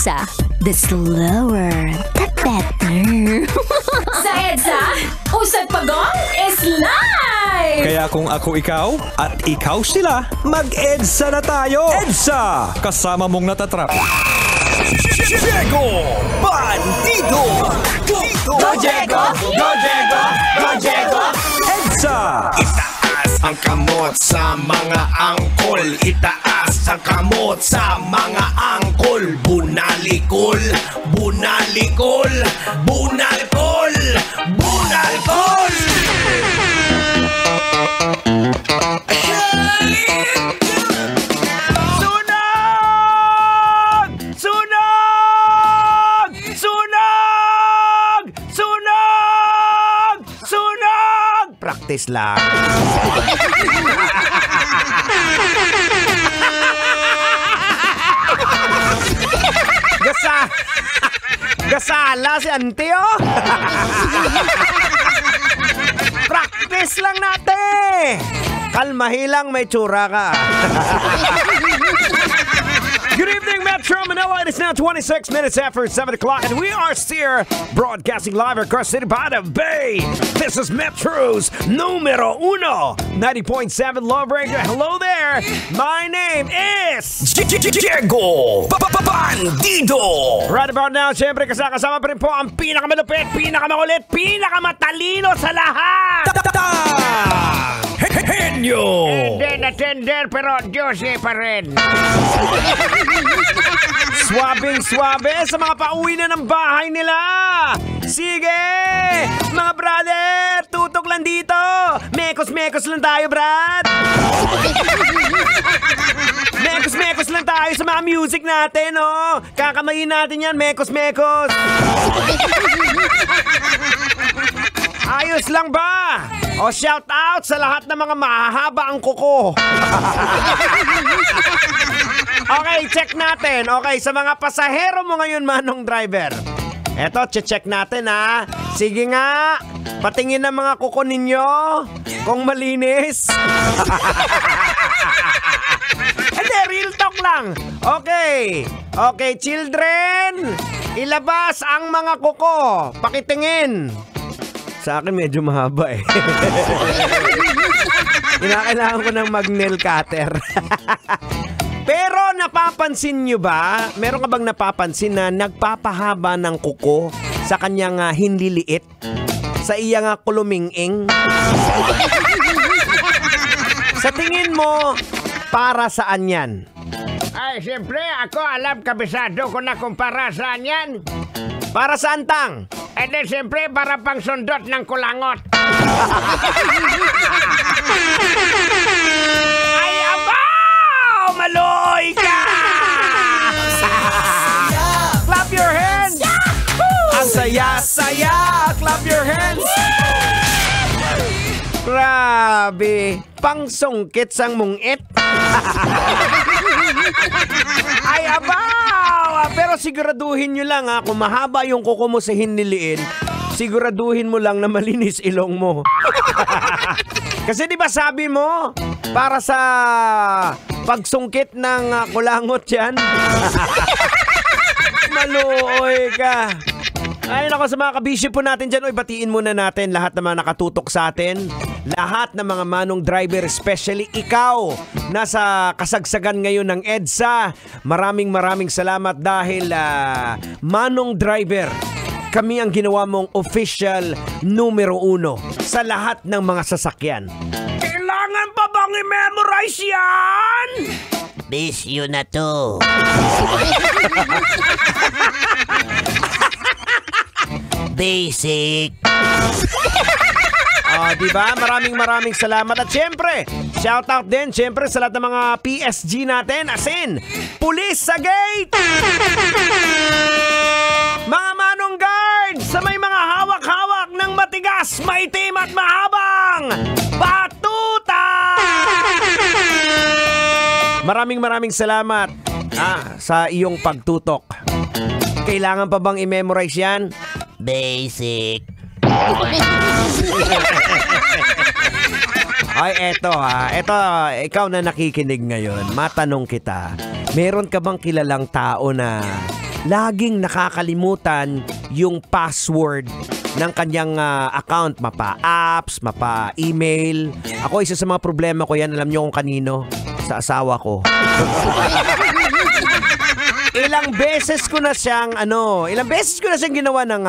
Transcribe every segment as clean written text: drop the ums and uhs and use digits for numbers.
EDSA, the slower, the better. Sa EDSA, Usag Pagong is live! Kaya kung ako ikaw at ikaw sila, mag-EDSA na tayo! EDSA! Kasama mong natatrap. Diego Bandido! Go Diego! Go Diego! Go Diego! EDSA! Itaas ang kamot sa mga angkol. Itaas ang kamot sa mga angkol. Bunalikol! Bunalikol! Bunalkol! Bunalkol! Practice lang. Gasala si Antio. Practice lang natin. Kalmahilang may tsura ka. Good evening, Metro Manila. It is now 26 minutes after 7 o'clock, and we are still broadcasting live across City Bada Bay. This is Metro's Numero Uno, 90.7 Love Radio. Hello there. My name is Diego Bandido. Right about now, syempre kasama pa rin po ang pinakamalupit, pinakamakulit, pinakamatalino sa lahat. Henyo! Tender, pero Jose pa rin. Swabing-swabe sa mga pauwi na ng bahay nila. Sige! Mga brother, tutok lang dito. Mekos-mekos lang tayo, brad. Mekos-mekos lang tayo sa mga music natin, oh. Kakamayin natin yan, mekos-mekos. Ayos lang ba? O shout out sa lahat ng mga mahahaba ang kuko. Okay, check natin. Okay, sa mga pasahero mo ngayon, manong driver. Eto, check natin ha. Sige nga, patingin ng mga kuko ninyo kung malinis. Hindi, real talk lang. Okay, children, ilabas ang mga kuko. Pakitingin. Sa akin medyo mahaba eh. Kinakailangan ko ng mag-nail cutter. Pero napapansin nyo ba? Meron ka bang napapansin na nagpapahaba ng kuko sa kanyang hinliliit? Sa iyang kuluming-ing? Sa tingin mo, para saan yan? Ay, siyempre, ako alam, kabisado ko na kung para saan yan. Para saan, Tang? Eh di, siyempre, para pang sundot ng kulangot. Ay, abaw! Maloy ka! Clap your hands! Ang saya-saya! Clap your hands! Grabe! Pangsungkit sang mungit! Ay, abaw! Pero siguraduhin nyo lang kung mahaba yung kuko mo sa hiniliin, siguraduhin mo lang na malinis ilong mo. Kasi di ba sabi mo, para sa pagsungkit ng kulangot yan? Maluoy ka. Ay, nako, sa mga kabisyo po natin dyan, batiin muna natin lahat ng mga nakatutok sa atin. Lahat ng mga manong driver, especially ikaw, nasa kasagsagan ngayon ng EDSA. Maraming salamat dahil manong driver, kami ang ginawa mong official numero uno sa lahat ng mga sasakyan. Kailangan pa bang i-memorize yan? Bisyo na to. Basic. Diba? Maraming salamat. At syempre, shout out din syempre sa lahat ng mga PSG natin. As in, pulis sa gate! Mga manong guard sa may mga hawak-hawak ng matigas, maitim at mahabang batuta! Maraming salamat sa iyong pagtutok. Kailangan pa bang i-memorize yan? Basic. Ay, eto ikaw na nakikinig ngayon, matanong kita, meron ka bang kilalang tao na laging nakakalimutan yung password ng kanyang account, mapa-apps, mapa-email. Ako, isa sa mga problema ko yan, alam niyo kung kanino? Sa asawa ko. Ilang beses ko na siyang ginawa ng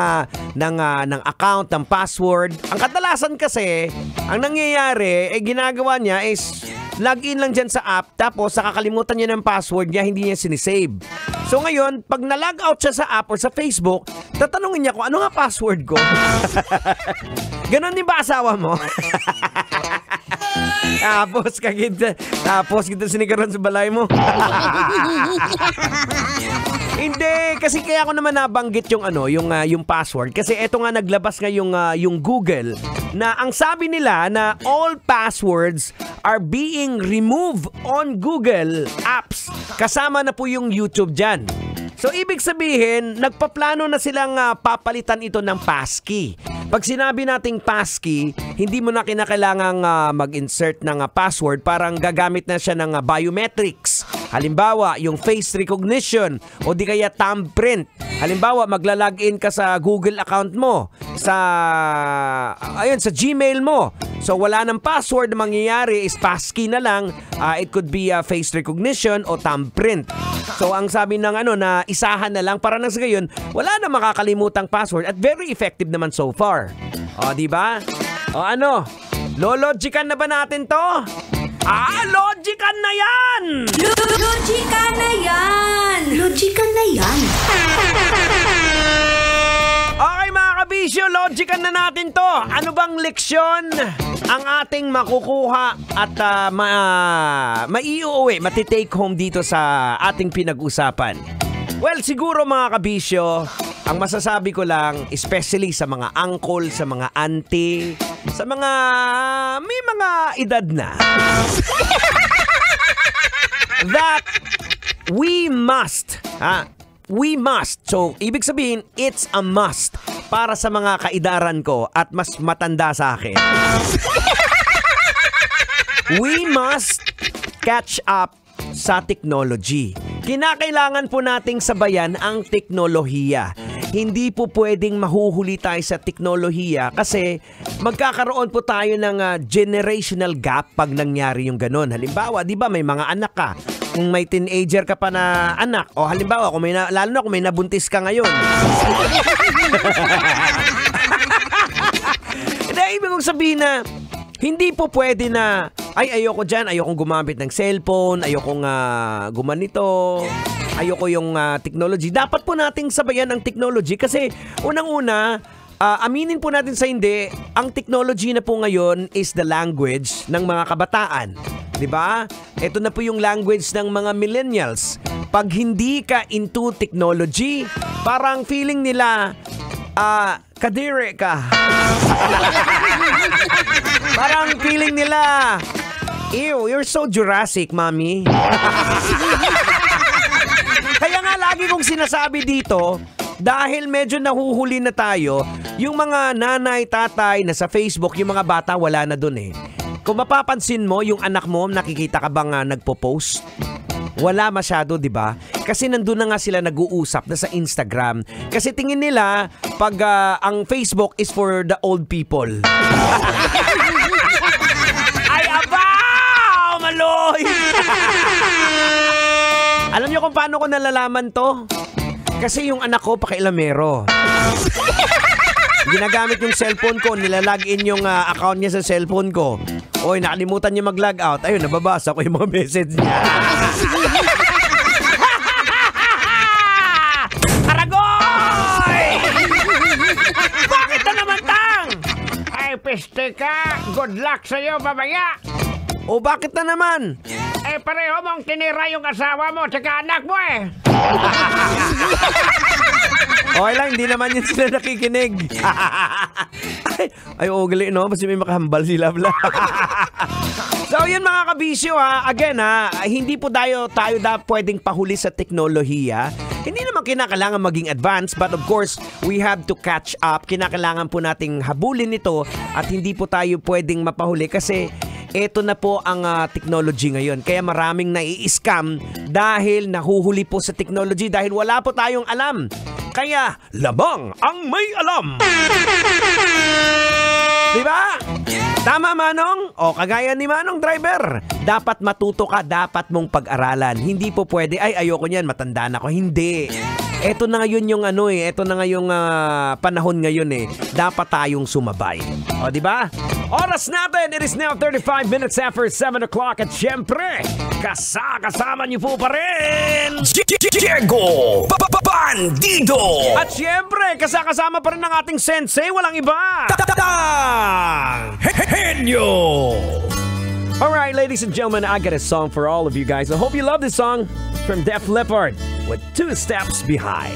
account, ng password. Ang kadalasan kasi, ang nangyayari, ginagawa niya is login lang dyan sa app, tapos nakakalimutan niya ng password niya, hindi niya sinisave. So ngayon, pag na-log out siya sa app or sa Facebook, tatanungin niya kung ano nga password ko. Ganon din ba asawa mo? Tapos kita sinikaran sa balay mo. Hindi, kasi kaya ako naman nabanggit yung password kasi eto nga naglabas nga yung Google na ang sabi nila na all passwords are being removed on Google Apps. Kasama na po yung YouTube dyan. So, ibig sabihin, nagpaplano na silang papalitan ito ng passkey. Pag sinabi nating passkey, hindi mo na kinakailangang mag-insert ng password, parang gagamit na siya ng biometrics. Halimbawa, yung face recognition o di kaya thumbprint. Halimbawa, magla-login ka sa Google account mo, sa Gmail mo. So, wala ng password na mangyayari is passkey na lang. It could be face recognition o thumbprint. So, ang sabi ng na isahan na lang para nang sa gayon, wala na makakalimutang password at very effective naman so far. O, di ba? O ano? Lologican na ba natin to? Logican na yan! Logican na yan! Logican na yan! Okay mga kabisyo, logican na natin to. Ano bang leksyon ang ating makukuha at maiuwi, matitake home dito sa ating pinag-usapan? Well, siguro mga kabisyo, ang masasabi ko lang, especially sa mga uncle, sa mga auntie, sa mga may mga edad na, that we must. So, ibig sabihin, it's a must para sa mga kaidaran ko at mas matanda sa akin. We must catch up sa technology. Kinakailangan po nating sabayan ang teknolohiya. Hindi po pwedeng mahuhuli tayo sa teknolohiya kasi magkakaroon po tayo ng generational gap pag nangyari yung ganun. Halimbawa, di ba may mga anak ka, kung may teenager ka pa na anak, o halimbawa, lalo na kung may nabuntis ka ngayon. Ibig kong sabihin na, hindi po pwede na, ayoko dyan, ayokong gumamit ng cellphone, ayokong gumanito, ayoko yung technology. Dapat po nating sabayan ang technology kasi unang-una, aminin po natin sa hindi, ang technology na po ngayon is the language ng mga kabataan. Diba? Ito na po yung language ng mga millennials. Pag hindi ka into technology, parang feeling nila, kadire ka. Parang feeling nila, ew, you're so Jurassic, mommy. Kaya nga lagi kong sinasabi dito, dahil medyo nahuhuli na tayo, yung mga nanay, tatay na sa Facebook, yung mga bata wala na dun eh. Kung mapapansin mo, yung anak mo, nakikita ka bang nagpo-post? Wala masyado, di ba? Kasi nandun na nga sila nag-uusap na sa Instagram. Kasi tingin nila, pag ang Facebook is for the old people. Ay, abaw! Maloy! Alam niyo kung paano ko nalalaman to? Kasi yung anak ko, pakailamero. Ginagamit yung cellphone ko, nilalagin yung account niya sa cellphone ko. Oy, nakalimutan niya mag-log out. Ayun, nababasa ko yung mga message niya. Aragoy! Bakit na naman, Tang? Ay, piste ka. Good luck sa'yo, babaya. O bakit na naman? Pareho mong tinira yung asawa mo tsaka anak mo eh. Okay lang, hindi naman yun sila nakikinig. Ay, gali, no? Basta may makahambal sila. So, yun mga kabisyo, again, hindi po tayo pwedeng pahuli sa teknolohiya. Hindi naman kinakailangan maging advanced, but of course, we have to catch up. Kinakailangan po nating habulin ito at hindi po tayo pwedeng mapahuli kasi Ito na po ang technology ngayon. Kaya maraming nai-scam dahil nahuhuli po sa technology dahil wala po tayong alam. Kaya, lamang ang may alam. Diba? Tama, Manong? O, kagaya ni Manong driver. Dapat matuto ka, dapat mong pag-aralan. Hindi po pwede, ay ayoko niyan, matanda na ako. Hindi. Ito na ngayon yung ito na ngayong panahon ngayon Dapat tayong sumabay. O, diba? Oras natin, it is now 35 minutes after 7 o'clock at syempre, kasama niyo po pa rin Diego Bandido. At syempre, kasama pa rin ng ating sensei, walang iba. Henyo. Alright, ladies and gentlemen, I got a song for all of you guys. I hope you love this song from Def Leppard with 2 Steps Behind.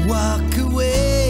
Walk away.